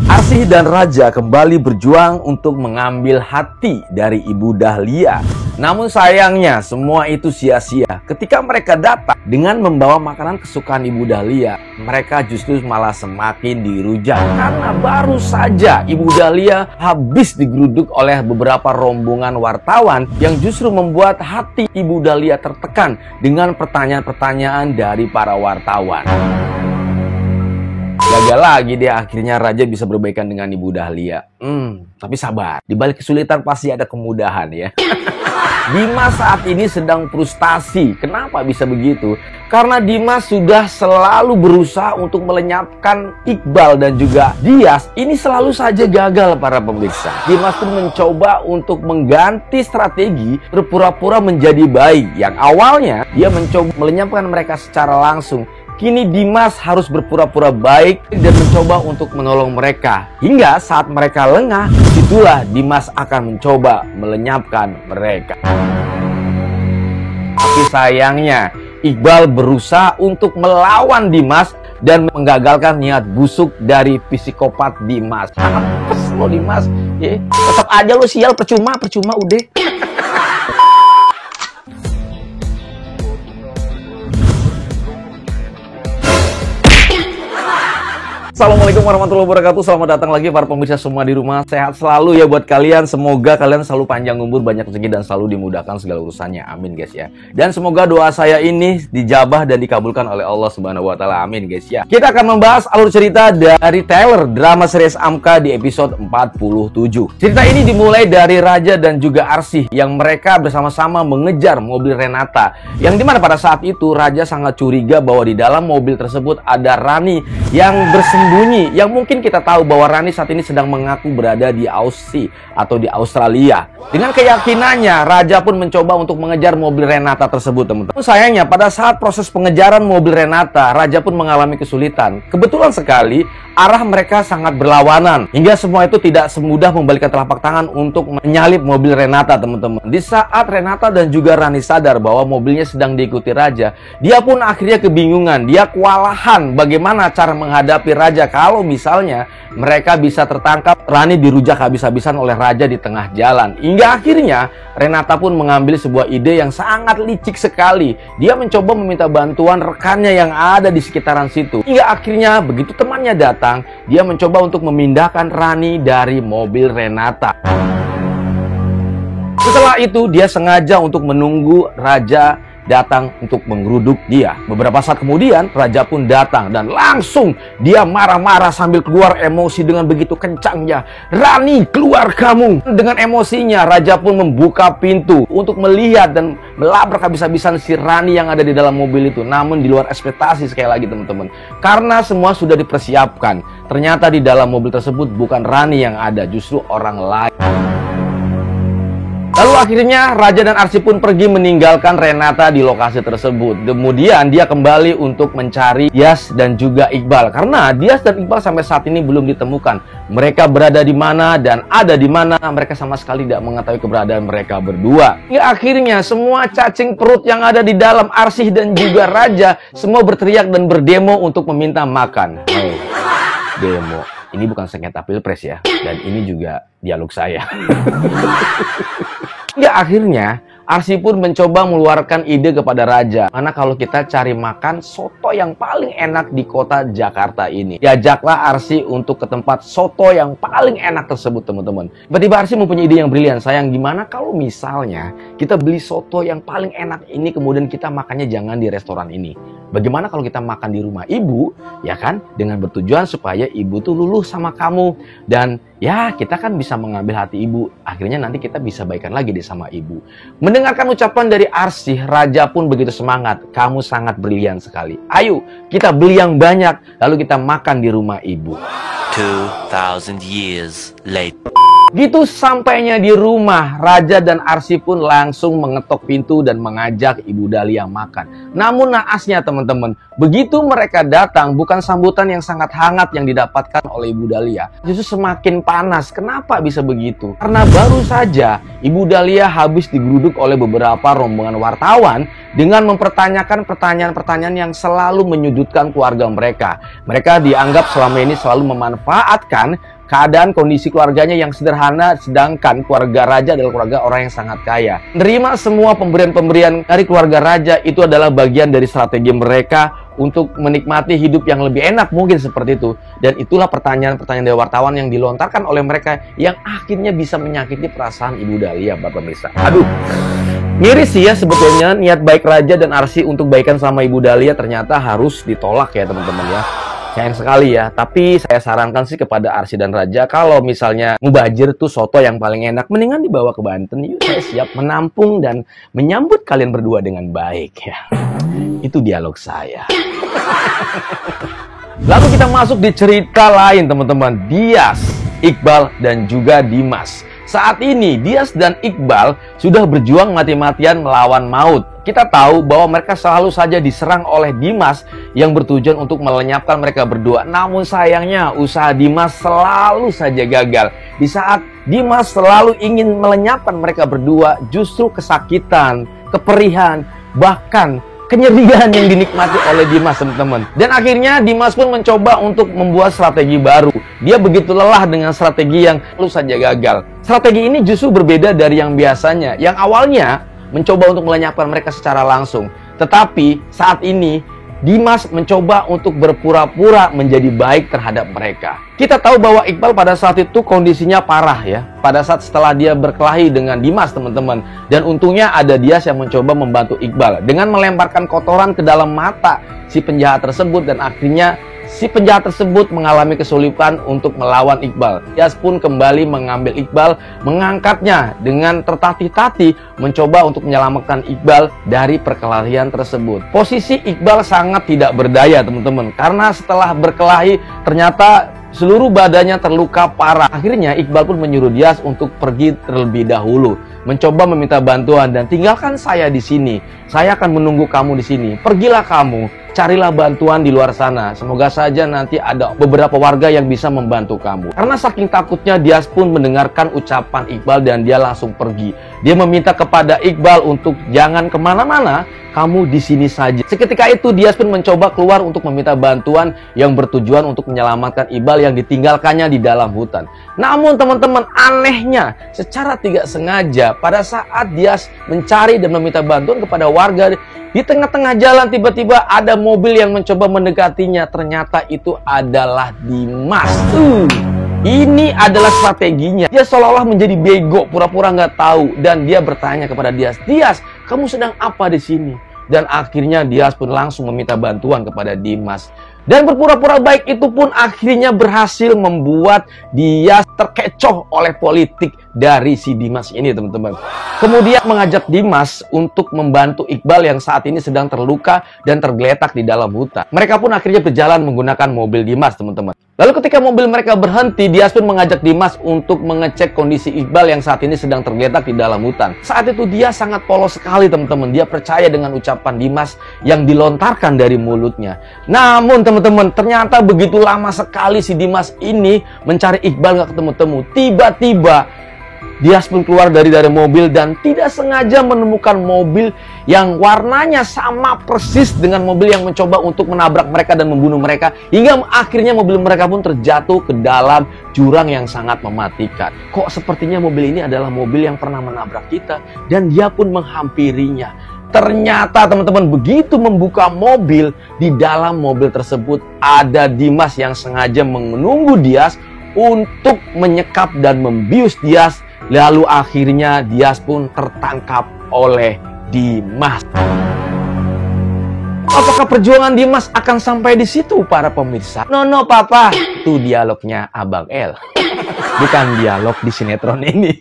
Arsy dan Raja kembali berjuang untuk mengambil hati dari Ibu Dahlia. Namun sayangnya semua itu sia-sia. Ketika mereka datang dengan membawa makanan kesukaan Ibu Dahlia, mereka justru malah semakin dirujak. Karena baru saja Ibu Dahlia habis digeruduk oleh beberapa rombongan wartawan yang justru membuat hati Ibu Dahlia tertekan dengan pertanyaan-pertanyaan dari para wartawan. Gagal lagi dia, akhirnya Raja bisa berbaikan dengan Ibu Dahlia. Tapi sabar, di balik kesulitan pasti ada kemudahan ya. Dimas saat ini sedang frustasi. Kenapa bisa begitu? Karena Dimas sudah selalu berusaha untuk melenyapkan Iqbal dan juga Dias. Ini selalu saja gagal para pemirsa. Dimas pun mencoba untuk mengganti strategi berpura-pura menjadi baik. Yang awalnya dia mencoba melenyapkan mereka secara langsung. Kini Dimas harus berpura-pura baik dan mencoba untuk menolong mereka. Hingga saat mereka lengah, itulah Dimas akan mencoba melenyapkan mereka. Tapi sayangnya, Iqbal berusaha untuk melawan Dimas dan menggagalkan niat busuk dari psikopat Dimas. Apes lo Dimas, ya. Tetap aja lo sial, percuma udah. Assalamualaikum warahmatullahi wabarakatuh. Selamat datang lagi para pemirsa semua di rumah. Sehat selalu ya buat kalian. Semoga kalian selalu panjang umur, banyak rezeki, dan selalu dimudahkan segala urusannya. Amin guys ya. Dan semoga doa saya ini dijabah dan dikabulkan oleh Allah Subhanahu wa taala. Amin guys ya. Kita akan membahas alur cerita dari trailer drama series Amka di episode 47. Cerita ini dimulai dari Raja dan juga Arsy yang mereka bersama-sama mengejar mobil Renata. Yang dimana pada saat itu Raja sangat curiga bahwa di dalam mobil tersebut ada Rani yang bersembunyi, yang mungkin kita tahu bahwa Rani saat ini sedang mengaku berada di Aussie atau di Australia. Dengan keyakinannya, Raja pun mencoba untuk mengejar mobil Renata tersebut, teman-teman. Sayangnya, pada saat proses pengejaran mobil Renata, Raja pun mengalami kesulitan. Kebetulan sekali, arah mereka sangat berlawanan. Hingga semua itu tidak semudah membalikkan telapak tangan untuk menyalip mobil Renata, teman-teman. Di saat Renata dan juga Rani sadar bahwa mobilnya sedang diikuti Raja, dia pun akhirnya kebingungan. Dia kewalahan bagaimana cara menghadapi Raja kalau misalnya mereka bisa tertangkap. Rani dirujak habis-habisan oleh Raja di tengah jalan. Hingga akhirnya Renata pun mengambil sebuah ide yang sangat licik sekali. Dia mencoba meminta bantuan rekannya yang ada di sekitaran situ. Hingga akhirnya begitu temannya datang, dia mencoba untuk memindahkan Rani dari mobil Renata. Setelah itu dia sengaja untuk menunggu Raja datang untuk menggeruduk dia. Beberapa saat kemudian Raja pun datang dan langsung dia marah-marah sambil keluar emosi dengan begitu kencangnya. "Rani, keluar kamu!" Dengan emosinya Raja pun membuka pintu untuk melihat dan melabrak habis-habisan si Rani yang ada di dalam mobil itu. Namun di luar ekspektasi sekali lagi teman-teman. Karena semua sudah dipersiapkan. Ternyata di dalam mobil tersebut bukan Rani yang ada, justru orang lain. Lalu akhirnya Raja dan Arsy pun pergi meninggalkan Renata di lokasi tersebut. Kemudian dia kembali untuk mencari Dias dan juga Iqbal. Karena Dias dan Iqbal sampai saat ini belum ditemukan. Mereka berada di mana dan ada di mana, mereka sama sekali tidak mengetahui keberadaan mereka berdua. Hingga akhirnya semua cacing perut yang ada di dalam Arsy dan juga Raja semua berteriak dan berdemo untuk meminta makan. Demo. Ini bukan sengketa pilpres ya. Dan ini juga dialog saya. Hingga akhirnya Arsy pun mencoba mengeluarkan ide kepada Raja. Karena kalau kita cari makan soto yang paling enak di kota Jakarta ini, diajaklah Arsy untuk ke tempat soto yang paling enak tersebut, teman-teman. Tiba-tiba Arsy mempunyai ide yang brilian. Sayang, gimana kalau misalnya kita beli soto yang paling enak ini, kemudian kita makannya jangan di restoran ini. Bagaimana kalau kita makan di rumah ibu, ya kan? Dengan bertujuan supaya ibu tuh luluh sama kamu. Dan ya, kita kan bisa mengambil hati ibu. Akhirnya nanti kita bisa baikan lagi deh sama ibu. Mendengarkan ucapan dari Arsy, Raja pun begitu semangat. "Kamu sangat brilian sekali. Ayo, kita beli yang banyak, lalu kita makan di rumah ibu." 2000 years later. Gitu sampainya di rumah, Raja dan Arsy pun langsung mengetok pintu dan mengajak Ibu Dahlia makan. Namun naasnya teman-teman, begitu mereka datang, bukan sambutan yang sangat hangat yang didapatkan oleh Ibu Dahlia. Justru semakin panas. Kenapa bisa begitu? Karena baru saja Ibu Dahlia habis digeruduk oleh beberapa rombongan wartawan dengan mempertanyakan pertanyaan-pertanyaan yang selalu menyudutkan keluarga mereka. Mereka dianggap selama ini selalu memanfaatkan keadaan kondisi keluarganya yang sederhana, sedangkan keluarga raja adalah keluarga orang yang sangat kaya. Menerima semua pemberian-pemberian dari keluarga raja itu adalah bagian dari strategi mereka untuk menikmati hidup yang lebih enak, mungkin seperti itu. Dan itulah pertanyaan-pertanyaan dari wartawan yang dilontarkan oleh mereka yang akhirnya bisa menyakiti perasaan Ibu Dahlia, Bapak pemirsa. Aduh, miris sih ya sebetulnya niat baik Raja dan Arsy untuk baikan sama Ibu Dahlia ternyata harus ditolak ya teman-teman ya. Sayang sekali ya, tapi saya sarankan sih kepada Arsy dan Raja, kalau misalnya mubazir tuh soto yang paling enak, mendingan dibawa ke Banten. Yuk, saya siap menampung dan menyambut kalian berdua dengan baik ya. Itu dialog saya. Lalu kita masuk di cerita lain teman-teman, Dias, Iqbal, dan juga Dimas. Saat ini Dias dan Iqbal sudah berjuang mati-matian melawan maut. Kita tahu bahwa mereka selalu saja diserang oleh Dimas yang bertujuan untuk melenyapkan mereka berdua. Namun sayangnya usaha Dimas selalu saja gagal. Di saat Dimas selalu ingin melenyapkan mereka berdua, justru kesakitan, keperihan, bahkan kenyerian yang dinikmati oleh Dimas, teman-teman. Dan akhirnya Dimas pun mencoba untuk membuat strategi baru. Dia begitu lelah dengan strategi yang selalu saja gagal. Strategi ini justru berbeda dari yang biasanya, yang awalnya mencoba untuk melenyapkan mereka secara langsung. Tetapi saat ini Dimas mencoba untuk berpura-pura menjadi baik terhadap mereka. Kita tahu bahwa Iqbal pada saat itu kondisinya parah ya. Pada saat setelah dia berkelahi dengan Dimas, teman-teman. Dan untungnya ada Dias yang mencoba membantu Iqbal dengan melemparkan kotoran ke dalam mata si penjahat tersebut, dan akhirnya si penjahat tersebut mengalami kesulitan untuk melawan Iqbal. Dias pun kembali mengambil Iqbal, mengangkatnya dengan tertatih-tatih, mencoba untuk menyelamatkan Iqbal dari perkelahian tersebut. Posisi Iqbal sangat tidak berdaya, teman-teman, karena setelah berkelahi ternyata seluruh badannya terluka parah. Akhirnya Iqbal pun menyuruh Dias untuk pergi terlebih dahulu, mencoba meminta bantuan, dan tinggalkan saya di sini. Saya akan menunggu kamu di sini. Pergilah kamu, carilah bantuan di luar sana. Semoga saja nanti ada beberapa warga yang bisa membantu kamu. Karena saking takutnya, Dias pun mendengarkan ucapan Iqbal dan dia langsung pergi. Dia meminta kepada Iqbal untuk jangan kemana-mana, kamu di sini saja. Seketika itu Dias pun mencoba keluar untuk meminta bantuan yang bertujuan untuk menyelamatkan Iqbal yang ditinggalkannya di dalam hutan. Namun teman-teman, anehnya secara tidak sengaja pada saat Dias mencari dan meminta bantuan kepada warga, di tengah-tengah jalan tiba-tiba ada mobil yang mencoba mendekatinya. Ternyata itu adalah Dimas. Ini adalah strateginya. Dia seolah-olah menjadi bego, pura-pura nggak tahu, dan dia bertanya kepada Dias, "Dias, kamu sedang apa di sini?" Dan akhirnya Dias pun langsung meminta bantuan kepada Dimas. Dan berpura-pura baik itu pun akhirnya berhasil membuat Dias terkecoh oleh politik dari si Dimas ini, teman-teman. Kemudian mengajak Dimas untuk membantu Iqbal yang saat ini sedang terluka dan tergeletak di dalam hutan. Mereka pun akhirnya berjalan menggunakan mobil Dimas, teman-teman. Lalu ketika mobil mereka berhenti, Dias pun mengajak Dimas untuk mengecek kondisi Iqbal yang saat ini sedang tergeletak di dalam hutan. Saat itu dia sangat polos sekali, teman-teman. Dia percaya dengan ucapan Dimas yang dilontarkan dari mulutnya. Namun teman-teman, ternyata begitu lama sekali si Dimas ini mencari Iqbal gak ketemu-temu. Tiba-tiba Dias pun keluar dari mobil dan tidak sengaja menemukan mobil yang warnanya sama persis dengan mobil yang mencoba untuk menabrak mereka dan membunuh mereka. Hingga akhirnya mobil mereka pun terjatuh ke dalam jurang yang sangat mematikan. Kok sepertinya mobil ini adalah mobil yang pernah menabrak kita, dan dia pun menghampirinya. Ternyata teman-teman, begitu membuka mobil, di dalam mobil tersebut ada Dimas yang sengaja menunggu Dias untuk menyekap dan membius Dias. Lalu akhirnya Dias pun tertangkap oleh Dimas. Apakah perjuangan Dimas akan sampai di situ, para pemirsa? No, papa. Itu dialognya Abang L. Bukan dialog di sinetron ini.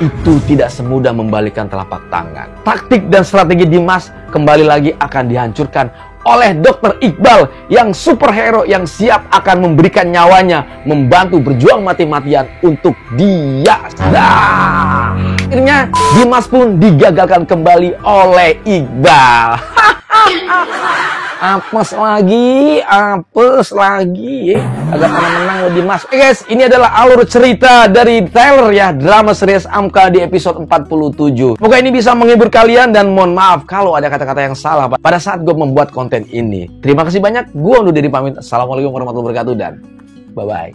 Itu tidak semudah membalikkan telapak tangan. Taktik dan strategi Dimas kembali lagi akan dihancurkan oleh Dr. Iqbal yang superhero yang siap akan memberikan nyawanya membantu berjuang mati-matian untuk Dias. Akhirnya Dimas pun digagalkan kembali oleh Iqbal. Apes lagi. Agak menang lebih mas. Oke guys, ini adalah alur cerita dari Tyler ya, drama series Amka di episode 47. Semoga ini bisa menghibur kalian dan mohon maaf kalau ada kata-kata yang salah pada saat gue membuat konten ini. Terima kasih banyak. Gue undur diri pamit. Assalamualaikum warahmatullahi wabarakatuh dan bye-bye.